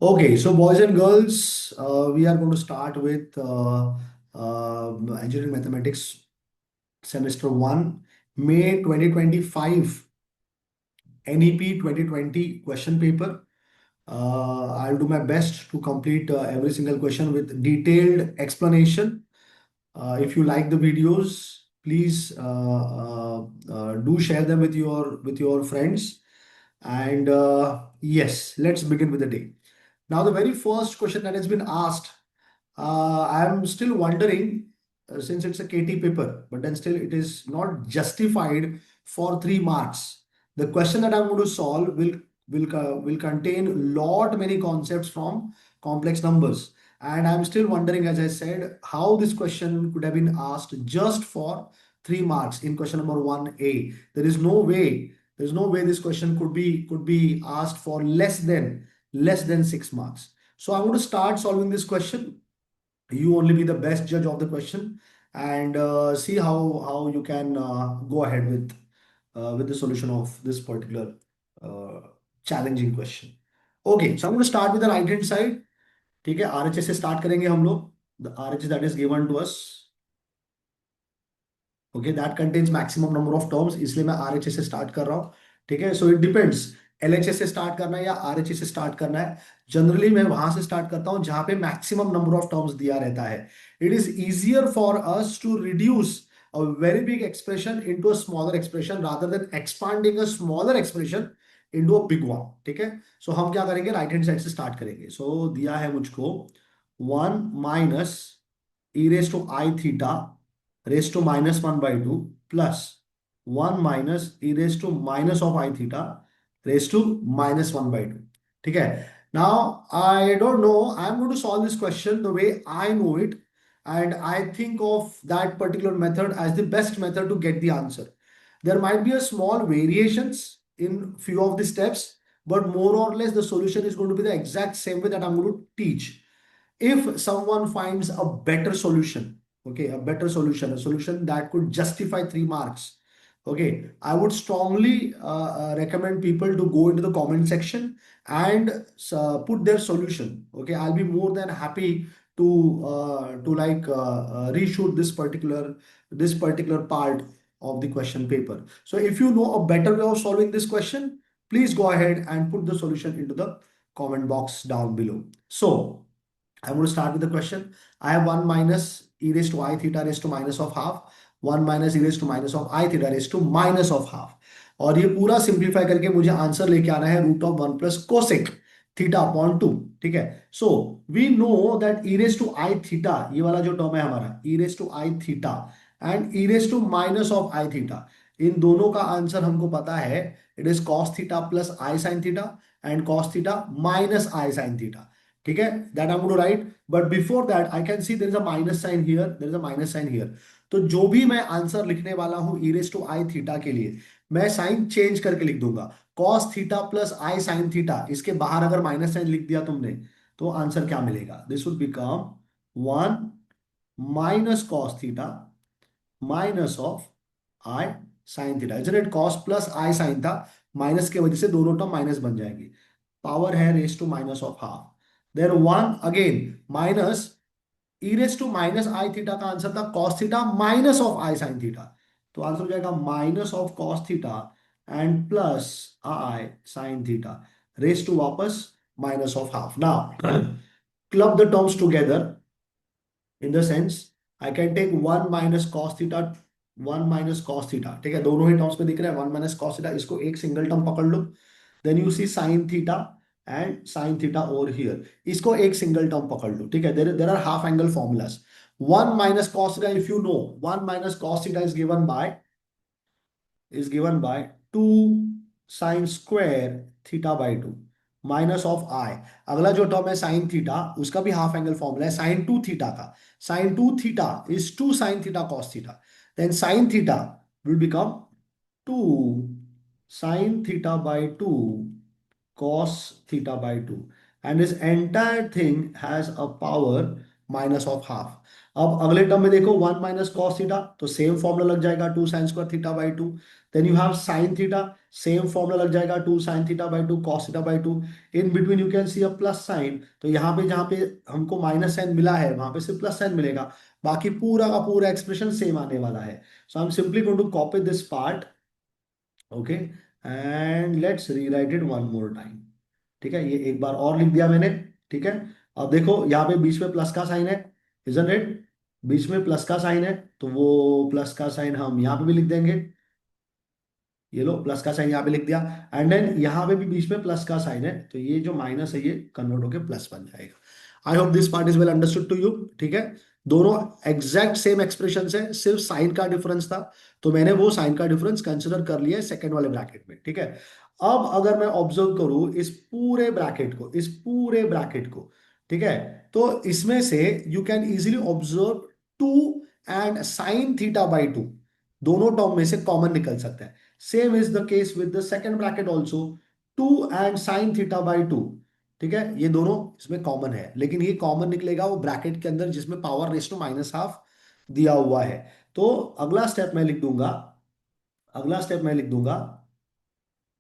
Okay, so boys and girls, we are going to start with engineering mathematics semester 1, May 2025, NEP 2020 question paper. I'll do my best to complete every single question with detailed explanation. If you like the videos, please do share them with your friends. And yes, let's begin with the day. Now, the very first question that has been asked, I'm still wondering, since it's a KT paper, but then still it is not justified for 3 marks. The question that I'm going to solve will contain lot many concepts from complex numbers, and I'm still wondering, as I said, how this question could have been asked just for 3 marks in question number 1A. There is no way. There's no way this question could be asked for less than 6 marks. So I'm going to start solving this question. You only be the best judge of the question, and see how you can go ahead with the solution of this particular uh, challenging question. Okay, so I'm going to start with the right hand side. ठीक है, RHS से start करेंगे हम लोग. The RHS that is given to us. Okay, that contains maximum number of terms, इसलिए मैं RHS से start कर रहा हूँ. ठीक है, सो इट डिपेंड्स, एलएचएस से स्टार्ट करना है या आरएचएस से स्टार्ट करना है. जनरली मैं वहां से स्टार्ट करता हूं जहां पे मैक्सिमम नंबर ऑफ टर्म्स दिया रहता है. It is easier for us to reduce a very big expression into a smaller expression rather than expanding a smaller expression into a big one. ठीक है, सो हम क्या करेंगे, राइट हैंड साइड से start करेंगे. सो दिया है मुझको 1 - e raised to I theta raised to -1/2 plus 1 - e raised to minus of I theta raised to -1/2. ठीक है. Now I don't know. I'm going to solve this question the way I know it, and I think of that particular method as the best method to get the answer. There might be a small variations in few of the steps, but more or less the solution is going to be the exact same way that I'm going to teach. If someone finds a better solution, okay, a solution that could justify 3 marks, okay, I would strongly recommend people to go into the comment section and put their solution. Okay, I'll be more than happy to like reshoot this particular part of the question paper. So if you know a better way of solving this question, please go ahead and put the solution into the comment box down below. So I'm going to start with the question. I have 1 minus e raised to I theta raised to minus of half, 1 minus e raised to minus of I theta raised to minus of half. और ये पूरा simplify करके मुझे answer लेके आना है √1 plus cosec theta upon 2. ठीक है, so we know that e raise to i theta, ये वाला जो टर्म है हमारा, e raise to i theta and e raise to minus of i theta, इन दोनों का आंसर हमको पता है. It is cos theta plus i sine theta and cos theta minus i sine theta. ठीक है, that I am going to write. But before that I can see there is a minus sign here, there is a minus sign here. तो जो भी मैं answer लिखने वाला हूं e raise to i theta के लिए, मैं साइन चेंज करके लिख दूंगा. Cos theta plus i sine theta, इसके बाहर अगर माइनस साइन लिख दिया तुमने, तो आंसर क्या मिलेगा? This would become 1 minus cos theta minus of i sine theta. It cos plus i sine था, माइनस की वजह से दोनों टर्म माइनस बन जाएंगे. पावर है raise to minus of half. Then 1 again minus e raise to minus i theta का answer था cos theta minus of i sine theta. तो आंसर हो जाएगा minus of cos theta and plus i sine theta raise to वापस minus of half. Now club the terms together in the sense I can take 1 minus cos theta, 1 minus cos theta. ठीक है, दोनों ही terms में दिख रहा है 1 minus cos theta. इसको एक सिंगल टर्म पकड़ लो. Then you see sine theta and sine theta over here, इसको एक सिंगल टर्म पकड़ लो. ठीक है, there are half angle formulas. 1 minus cos theta, if you know 1 minus cos theta is given by 2 sine square theta by 2 minus of i. अगला जो term है sine theta, उसका भी हाफ एंगल फॉर्मूला है साइन 2 थीटा का. Sine 2 theta is 2 sine theta cos theta. Then sine theta will become 2 sine theta by 2 cos theta by 2, and this entire thing has a power minus of half. अब अगले term में देखो, one minus cos theta, तो same formula लग जाएगा, two sine square theta by two. Then you have sine theta, same formula लग जाएगा, two sine theta by two cos theta by two. In between you can see a plus sign, तो यहाँ पे जहाँ पे हमको माइनस साइन मिला है वहां पे सिर्फ प्लस साइन मिलेगा, बाकी पूरा का पूरा एक्सप्रेशन सेम आने वाला है। So I am simply going to copy this part, okay, and let's rewrite it one more time. ठीक है, ये एक बार और लिख दिया मैंने। ठीक है, अब देखो यहाँ पे बीच में प्लस का साइन है, इजंट इट? बीच में प्लस का साइन है, तो वो प्लस का साइन हम यहाँ पे भी लिख देंगे। ये लो, प्लस का साइन यहाँ पे लिख दिया। एंड देन यहाँ पे भी बीच में प्लस का साइन है, तो ये जो माइनस है ये कन्वर्ट होके प्लस बन जाएगा। I hope this part is well understood to you. ठीक है, दोनों एग्जैक्ट सेम एक्सप्रेशन है, सिर्फ साइन का डिफरेंस था, तो मैंने वो साइन का डिफरेंस कंसिडर कर लिया है सेकंड वाले ब्रैकेट में। ठीक है, अब अगर मैं ऑब्जर्व करूं इस पूरे ब्रैकेट को, इस पूरे ब्रैकेट को, ठीक है, तो इसमें से you can easily observe two and sine theta by two, दोनों टर्म में से कॉमन निकल सकता है। Same is the case with the second bracket also, two and sine theta by two. ठीक है, ये दोनों इसमें कॉमन है, लेकिन ये कॉमन निकलेगा वो ब्रैकेट के अंदर जिसमें power raise to minus half दिया हुआ है। तो अगला स्टेप मैं लिख दूंगा, अगला स्टेप मैं लिख दूंगा,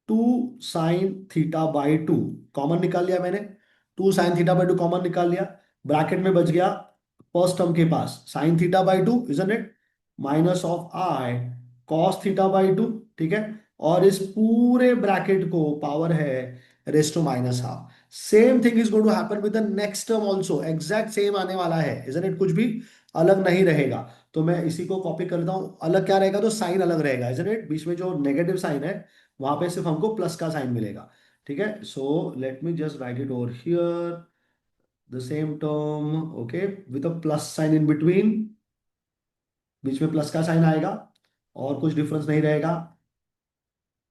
two sine theta by two, common निकाल लिया मैंने, two sine theta by two common निकाल लिया, ब्रैकेट में बच गया फर्स्ट टर्म के पास sine theta by two, isn't it, minus of i cos theta by two. ठीक है, और इस पूरे ब्रैकेट को पावर है raise to minus half. Same thing is going to happen with the next term also, exact same आने वाला है, इजंट इट? कुछ भी अलग नहीं रहेगा। तो मैं इसी को कॉपी कर लेता हूं, अलग क्या रहेगा, तो साइन अलग रहेगा, इजंट इट? बीच में जो नेगेटिव साइन है वहां पे सिर्फ हमको प्लस का साइन मिलेगा। ठीक है, so let me just write it over here, the same term, okay, with a plus sign in between, बीच में प्लस का साइन आएगा और कुछ डिफरेंस नहीं रहेगा,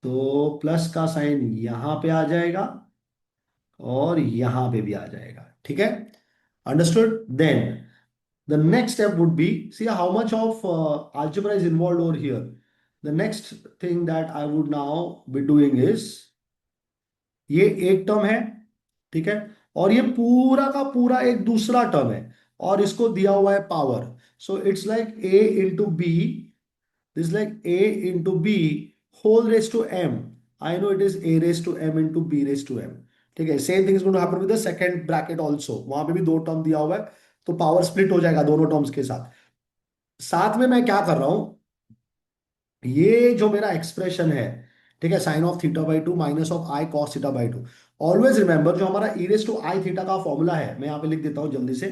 तो प्लस का साइन यहां पे आ जाएगा और यहां पे भी आ जाएगा। ठीक है, understood? Then the next step would be, see how much of algebra is involved over here. The next thing that I would now be doing is, ये एक टर्म है, ठीक है, और ये पूरा का पूरा एक दूसरा टर्म है, और इसको दिया हुआ है power. So it's like a into b, this like a into b whole raise to m. I know it is a raise to m into b raise to m. ठीक है, same thing is going to happen with the second bracket also, वहां पे भी दो term दिया हुआ है, तो पावर स्प्लिट हो जाएगा दोनों टर्म्स के साथ। साथ में मैं क्या कर रहा हूं, ये जो मेरा एक्सप्रेशन है, ठीक है, sine of theta by two minus of i cos theta by two, always remember जो हमारा e raise to i theta का फॉर्मूला है, मैं यहाँ पे लिख देता हूँ जल्दी से।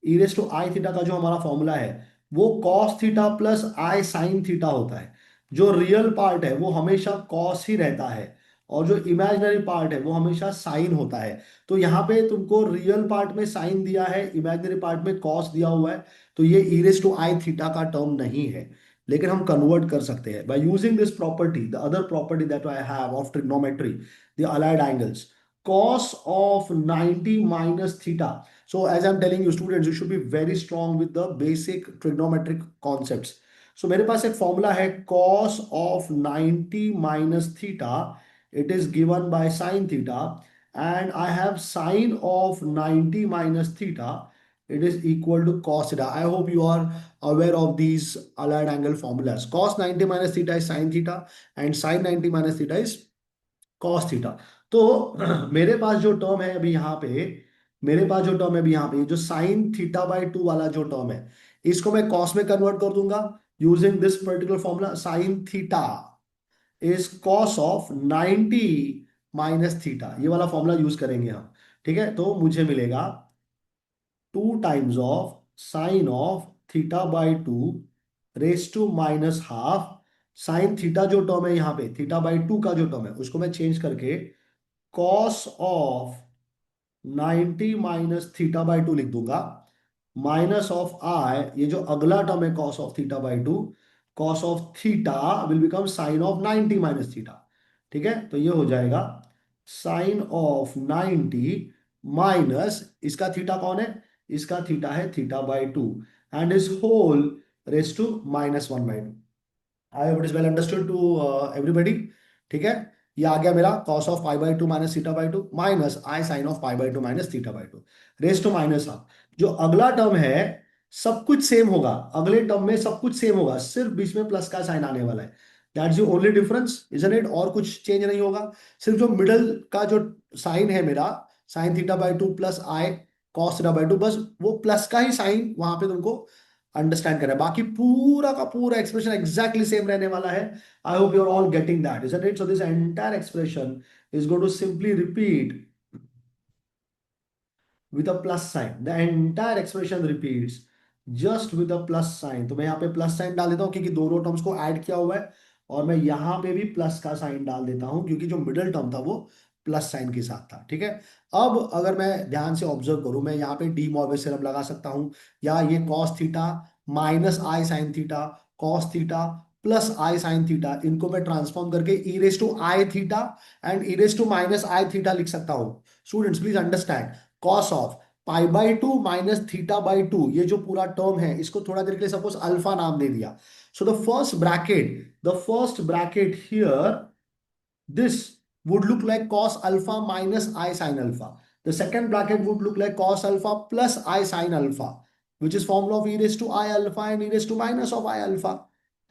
E raise to i theta का जो हमारा फॉर्मूला है वो cos theta plus i sine theta होता है। जो रियल पार्ट है वो हमेशा कॉस ही रहता है, और जो इमेजिनरी पार्ट है वो हमेशा साइन होता है। तो यहाँ पे तुमको रियल पार्ट में साइन दिया है, इमेजिनरी पार्ट में कॉस दिया हुआ है, तो ये ई रेस टू आई थीटा का टर्म नहीं है, लेकिन हम कन्वर्ट कर सकते हैं by using this property, the other property that I have of trigonometry, the allied angles, cos of 90 minus theta. So as I'm telling you students, you should be very strong with the basic trigonometric concepts. So मेरे पास एक formula है cos of 90 minus theta, it is given by sin theta, and I have sin of 90 minus theta, it is equal to cos theta. I hope you are aware of these allied angle formulas. Cos 90 minus theta is sin theta and sin 90 minus theta is cos theta. तो मेरे पास जो term है अभी यहाँ पे, मेरे पास जो term है अभी यहाँ पे, जो साइन थीटा बाई टू वाला जो टर्म है, इसको मैं कॉस में कन्वर्ट कर दूंगा using this particular formula. Sine theta is cos of 90 minus theta, ये वाला फॉर्मूला यूज करेंगे हम। ठीक है, तो मुझे मिलेगा two times of sine of theta by two raise to minus half, sine theta जो टर्म है यहाँ पे, थीटा बाई टू का जो टर्म है उसको मैं चेंज करके cos of 90 minus theta by to लिख दूंगा, माइनस ऑफ आई, ये जो अगला टर्म है cos of theta by two, cos of theta will become sine of 90 minus theta. ठीक है, तो ये हो जाएगा साइन ऑफ 90 माइनस, इसका थीटा कौन है, इसका थीटा है theta by two, and is whole raise to minus one by two. I hope it is well understood to everybody. ठीक है, ये आ गया मेरा cos of pi by two minus theta by two minus i sine of pi by two minus theta by two raise to minus half. जो अगला term है सब कुछ सेम होगा, अगले टर्म में सब कुछ सेम होगा, सिर्फ बीच में प्लस का साइन आने वाला है। That's the only difference isn't it, और कुछ चेंज नहीं होगा। सिर्फ जो मिडल का जो साइन है मेरा, sign theta by two plus I cos theta by to, बस वो प्लस का ही साइन वहां पे तुमको अंडरस्टैंड करना है, बाकी पूरा का पूरा एक्सप्रेशन एग्जैक्टली सेम रहने वाला है। I hope you are all getting that, isn't it? So this entire expression is going to simply repeat with a plus sign. The entire expression repeats just with a plus sign. तो मैं यहाँ पे plus sign डाल देता हूँ क्योंकि दोनों terms को ऐड किया हुआ है, और मैं यहाँ पे भी प्लस का साइन डाल देता हूँ क्योंकि जो मिडिल टर्म था वो प्लस साइन के साथ था। ठीक है, अब अगर मैं ध्यान से ऑब्जर्व करूँ, मैं यहाँ पे डी मॉर्गन थ्योरम लगा सकता हूँ, या ये cos theta minus i sine theta cos theta plus i sine theta, इनको मैं ट्रांसफॉर्म करके e raise to i theta and e raise to minus i theta लिख सकता हूँ। Students please understand, cos of pi by two minus theta by two, ये जो पूरा term है इसको थोड़ा देर के लिए सपोज अल्फा नाम दे दिया। So the first bracket here, this would look like cos alpha minus I sin alpha. The second bracket would look like cos alpha plus I sin alpha, which is formula of e raised to I alpha and e raised to minus of I alpha.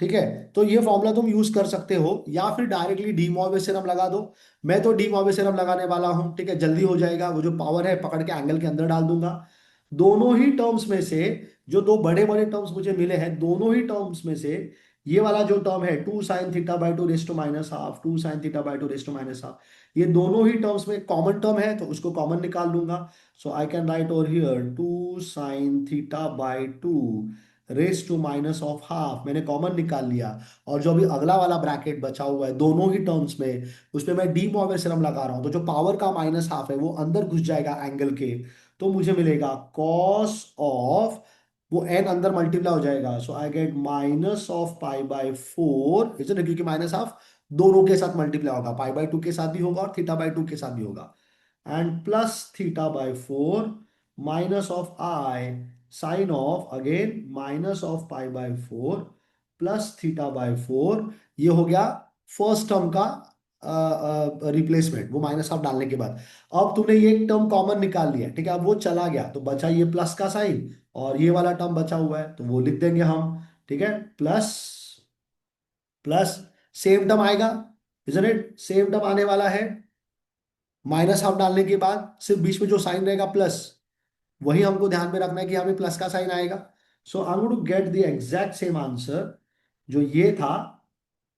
ठीक है, तो ये formula तुम use कर सकते हो या फिर डायरेक्टली डी मॉर्गन थ्योरम लगा दो। मैं तो डी मॉर्गन थ्योरम लगाने वाला हूं, ठीक है, जल्दी हो जाएगा, वो जो पावर है पकड़ के एंगल के अंदर डाल दूंगा। दोनों ही टर्म्स में से जो दो बड़े बड़े टर्म्स मुझे मिले हैं, दोनों ही टर्म्स में से ये वाला जो टर्म है two sine theta by two raise to minus half, two sine theta by two raise to minus half, ये दोनों ही टर्म्स में कॉमन टर्म है तो उसको कॉमन निकाल लूंगा। So I can write over here two sine theta by two raise to minus of half, मैंने कॉमन निकाल लिया। और जो अभी अगला वाला ब्रैकेट बचा हुआ है दोनों ही टर्म्स में, उसमें मैं डी मॉर्गन थ्योरम लगा रहा हूं, तो जो पावर का माइनस हाफ है वो अंदर घुस जाएगा एंगल के, तो मुझे मिलेगा कॉस ऑफ, वो एन अंदर मल्टीप्लाई हो जाएगा, so I get minus of pi by four, इसे क्योंकि माइनस ऑफ दोनों के साथ मल्टीप्लाई होगा, पाई बाय टू के साथ भी होगा और थीटा बाय टू के साथ भी होगा, and plus theta by four minus of i sine of again minus of pi by four plus theta by four. ये हो गया फर्स्ट टर्म का रिप्लेसमेंट, वो माइनस ऑफ डालने के बाद। अब तुमने ये टर्म कॉमन निकाल लिया, ठीक है, अब वो चला गया तो बचा ये प्लस का साइन, और ये वाला टर्म बचा हुआ है तो वो लिख देंगे हम, ठीक है, प्लस प्लस सेम टर्म आएगा, इजंट इट, सेम टर्म आने वाला है, माइनस हाफ डालने के बाद सिर्फ बीच में जो साइन रहेगा प्लस, वही हमको ध्यान में रखना है कि यहाँ पे प्लस का साइन आएगा। So I am going to get the exact same answer, जो ये था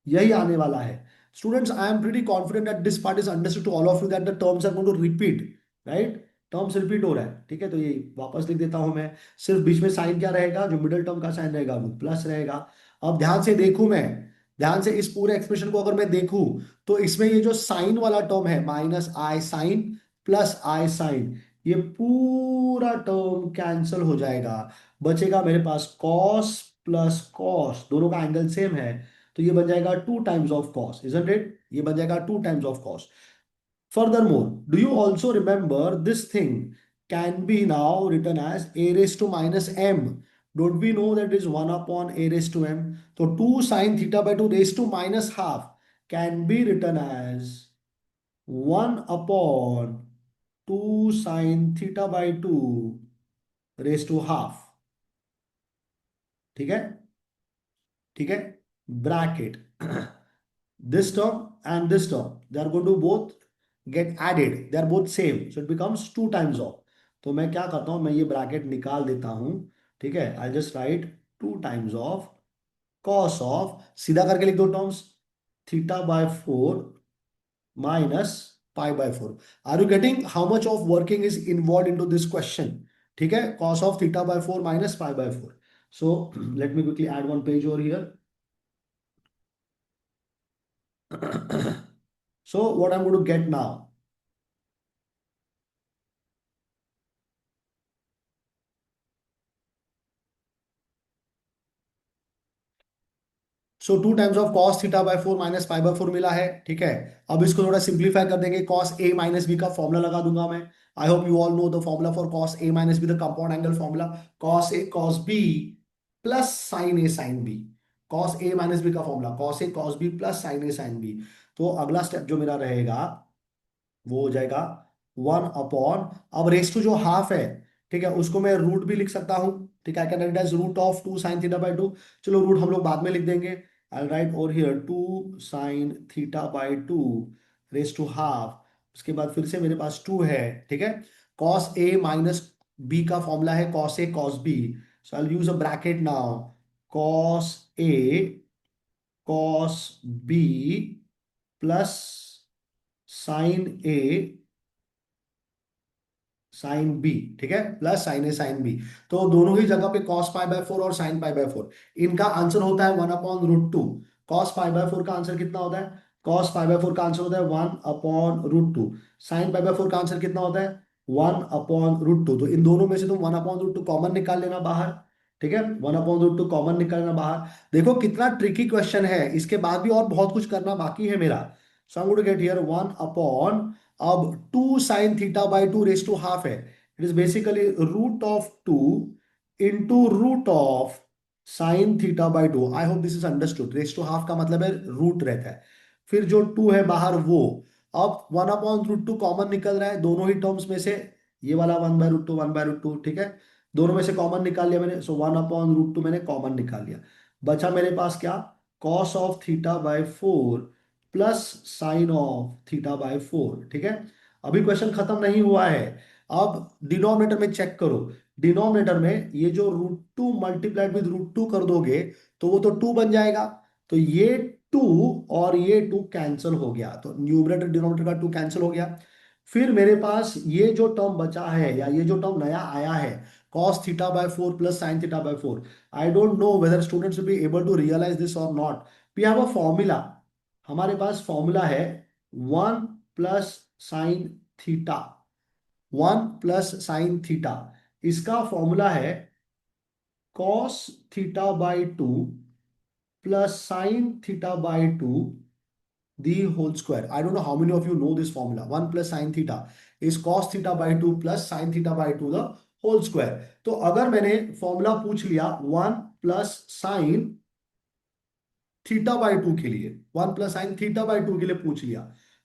यही आने वाला है। Students I am pretty confident that this part is understood to all of you that the terms are going to repeat, right, terms repeat हो रहा है, ठीक है, तो ये वापस लिख देता हूं मैं। सिर्फ बीच में साइन क्या रहेगा, जो मिडिल टर्म का साइन रहेगा वो प्लस रहेगा। अब ध्यान से देखूं मैं, ध्यान से इस पूरे एक्सप्रेशन को अगर मैं देखूं, तो इसमें ये जो साइन वाला टर्म है minus i sign plus i sign, ये पूरा टर्म कैंसल हो जाएगा, बचेगा मेरे पास कॉस प्लस कॉस, दोनों का एंगल सेम है, तो ये बन जाएगा to times of cos, isn't it, ये बन जाएगा to times of cos. Furthermore, do you also remember this thing can be now written as a raised to minus m? Don't we know that it is 1 upon a raised to m? So 2 sin theta by 2 raised to minus half can be written as 1 upon 2 sin theta by 2 raised to half, ठीक है, ठीक है, bracket this term and this term, they are going to both get added, they are both same, so it becomes 2 times of। तो मैं क्या करता हूं, मैं ये ब्रैकेट निकाल देता हूं, ठीक है, I just write 2 times of cos of, सीधा करके लिख दो terms, theta by four minus pi by four. Are you getting how much of working is involve into this question? ठीक है, cos of theta by four minus pi by four. So let me quickly add one page over here. So what I'm going to get now? So two times of cos theta by four minus pi by four मिला है, ठीक है। अब इसको थोड़ा simplify कर देंगे, cos a minus b का फॉर्मूला लगा दूंगा मैं। I hope you all know the formula for cos a minus b, the compound angle formula, cos a cos b plus sine a sine b. Cos a minus b का formula cos a cos b plus sine a sine b. तो अगला step जो मेरा रहेगा वो हो जाएगा 1 upon, अब रेस टू जो हाफ है, ठीक है, उसको मैं रूट भी लिख सकता हूँ, ठीक है, I can write as root of 2 sin θ/2। चलो रूट हम लोग बाद में लिख देंगे। I write over here 2 sin θ/2 raise to half. उसके बाद फिर से मेरे पास 2 है, ठीक है। कॉस ए माइनस बी का फॉर्मूला है cos a cos b, so I use a bracket now. Cos a cos b plus sine a sine b, ठीक है, plus sine a sine b. तो दोनों ही जगह पे कॉस पाई/4 और साइन पाई/4, इनका आंसर होता है 1/√2। कॉस पाई/4 का आंसर कितना होता है? कॉस पाई/4 का आंसर होता है 1/√2। साइन पाई/4 का आंसर कितना होता है? 1/√2। तो इन दोनों में से तुम 1/√2 कॉमन निकाल लेना बाहर, ठीक है, 1/√2 कॉमन निकालना बाहर। देखो कितना ट्रिकी क्वेश्चन है, इसके बाद भी और बहुत कुछ करना बाकी है मेरा। So I am going to get here 1 upon, अब 2 sin θ/2 रेस टू हाफ है, it is basically root of 2 into root of sin θ/2। I hope this is understood. Raise to half का मतलब है रूट रहता है, फिर जो 2 है बाहर वो। अब 1/√2 कॉमन निकल रहा है दोनों ही टर्म्स में से, ये वाला 1/√2 1/√2, ठीक है, दोनों में से कॉमन निकाल लिया मैंने, सो 1/√2 मैंने कॉमन निकाल लिया। बचा मेरे पास क्या? Cos of θ/4 plus sine of θ/4, ठीक है। अभी क्वेश्चन खत्म नहीं हुआ है, अब डिनोमिनेटर में चेक करो। डिनोमिनेटर में ये जो √2 मल्टीप्लाइड विद √2 कर दोगे तो वो तो 2 बन जाएगा, तो ये 2 और ये 2 कैंसिल हो गया, तो न्यूमरेटर डिनोमिनेटर का 2 कैंसिल हो गया। फिर मेरे पास ये जो टर्म बचा है या ये जो टर्म नया आया है, cos θ/4 plus sin θ/4, I don't know whether students will be able to realise this or not. We have a formula, हमारे पास फॉर्मूला है 1 plus sine theta, 1 plus sine theta. इसका फॉर्मूला है cos θ/2 plus sin θ/2 the whole square. I don't know how many of you know this formula. 1 plus sin theta is cos θ/2 plus sin θ/2 the whole square. तो अगर मैंने formula पूछ लिया 1 plus sine θ/2 के लिए, 1 plus sine θ/2 के लिए पूछ लिया,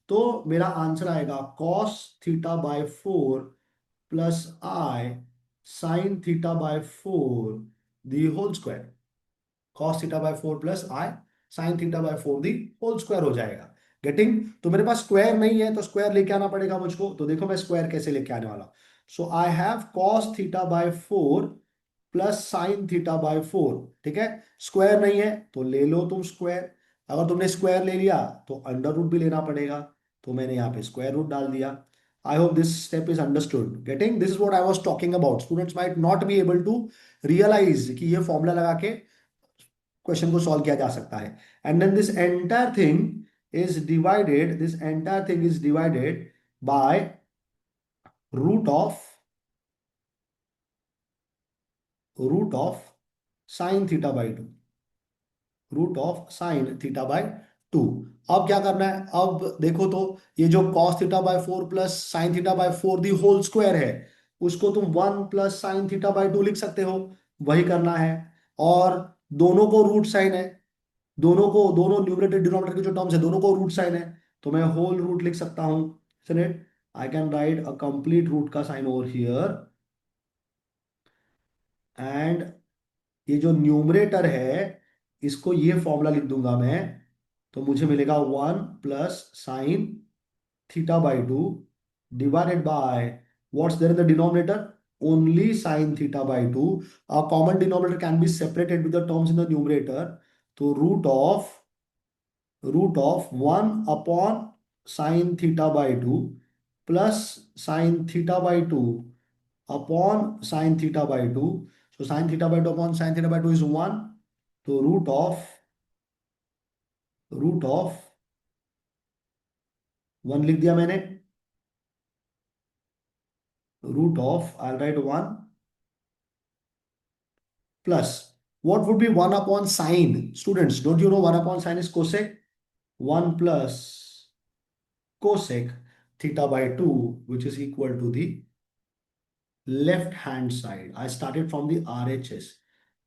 तो मेरा आंसर आएगा cos θ/4 plus i sine θ/4 the whole square. cos θ/4 plus i sine θ/4 the whole square हो जाएगा। गेटिंग? तो मेरे पास स्क्वायर नहीं है तो स्क्वायर लेके आना पड़ेगा मुझको, तो देखो मैं स्क्वायर कैसे लेके आने वाला। So I have cos θ/4 plus sine θ/4, ठीक है। स्क्वायर नहीं है तो ले लो तुम स्क्वायर, अगर तुमने स्क्वायर ले लिया तो अंडर रूट भी लेना पड़ेगा, तो मैंने यहाँ पे स्क्वायर रूट डाल दिया। I hope this step is understood. Getting? This is what I was talking about. Students might not be able to realise कि ये फॉर्मूला लगा के क्वेश्चन को सॉल्व किया जा सकता है। And then this entire thing is divided by root of root of sin θ/2, root of sin θ/2। अब क्या करना है? अब देखो तो ये जो cos θ/4 plus sin θ/4 the whole square है, उसको तुम 1 प्लस sin θ/2 लिख सकते हो, वही करना है। और दोनों को रूट साइन है, दोनों न्यूमरेटर डिनोमिनेटर के जो टर्म्स है दोनों को रूट साइन है, तो मैं होल रूट लिख सकता हूं, it I can write a complete root का साइन ओवर हियर। एंड ये जो न्यूमरेटर है इसको ये फॉर्मूला लिख दूंगा मैं, तो मुझे मिलेगा 1 plus sine θ/2 divided by what's there in the denominator, only sin θ/2। A common denominator can be separated with the terms in the numerator, तो root of 1 upon sin θ/2 plus sin θ/2 upon sin θ/2। So sin θ/2 upon sin θ/2 is 1, तो root of 1 लिख दिया मैंने, root of I write 1 plus what would be 1 upon sine? Students, don't you know 1 upon sine is cosec? 1 plus cosec θ/2, which is equal to the left hand side. I started from the RHS,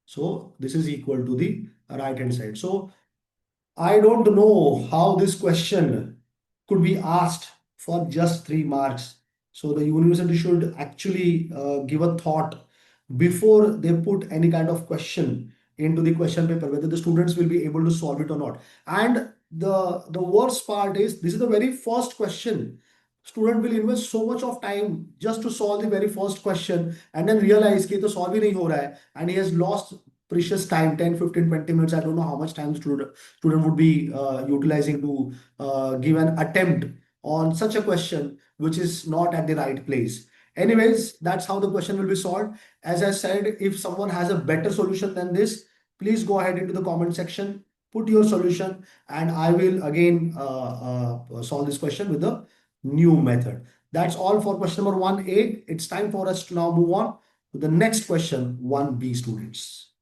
so this is equal to the right hand side. So I don't know how this question could be asked for just 3 marks. So the university should actually give a thought before they put any kind of question into the question paper, whether the students will be able to solve it or not. And the worst part is this is the very first question. Student will invest so much of time just to solve the very first question and then realize कि तो solve ही नहीं हो रहा है, and he has lost precious time, 10, 15, 20 minutes. I don't know how much time student would be utilizing to give an attempt on such a question which is not at the right place. Anyways, that's how the question will be solved. As I said, if someone has a better solution than this, please go ahead into the comment section, put your solution, and I will again solve this question with a new method. That's all for question number 1A. It's time for us to now move on to the next question, 1B students.